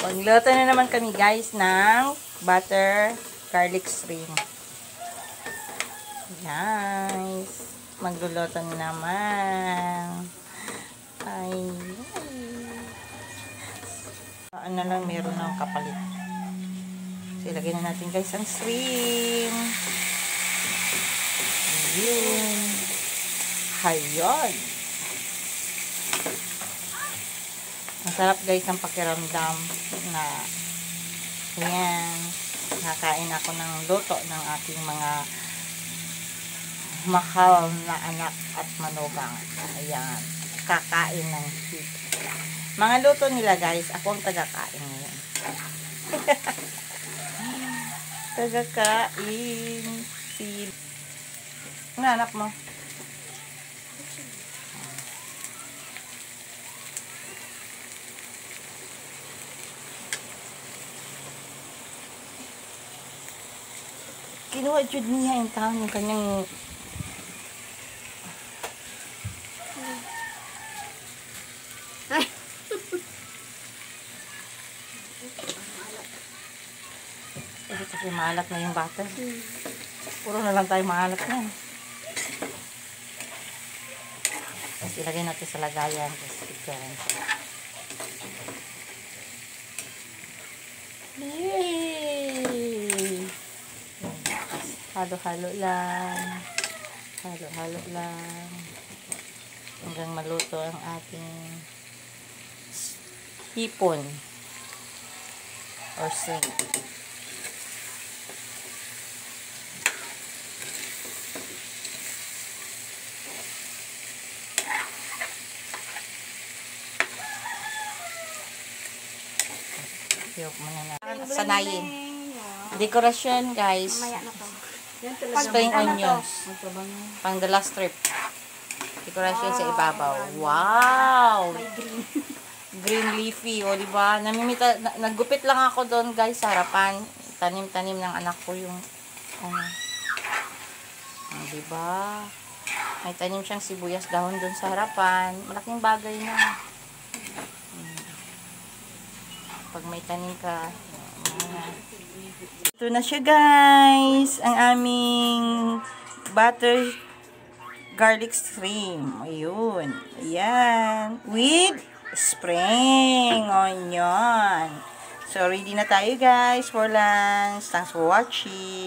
Magluto na naman kami guys ng butter garlic shrimp. Guys, magluluto na naman. Ay. Ano lang meron ng kapalit. So, ilagay na natin guys ang shrimp. Ayun. Hayon. Masarap guys ang pakiramdam na yan, nakain ako ng luto ng aking mga mahal na anak at manugang. Ayan, kakain ng hit. Mga luto nila guys, ako ang tagakain ngayon. Tagakain si anak mo. Kinuha jud niya yung taon yung kanyang kasi maalat na yung butter. Puro na lang tayo maalat na. Tapos ilagay natin sa lagayan. Tapos picturean siya. Yay! Halo-halo lang. Halo-halo lang. Hanggang maluto ang ating hipon or shrimp. Yok muna na. Sanayin. Dekorasyon, guys. Spring onions. Pang the last strip. Dekorasyon sa ibabaw. Wow! Green leafy. O, diba? Naggupit lang ako doon, guys, sa harapan. Tanim-tanim ng anak ko yung diba? May tanim siyang sibuyas dahon doon sa harapan. Malaking bagay na. Pag may tanim ka. Ito na siya guys. Ang aming butter garlic shrimp. Ayun. Ayan. With spring onion. So ready na tayo guys for lunch. Thanks for watching.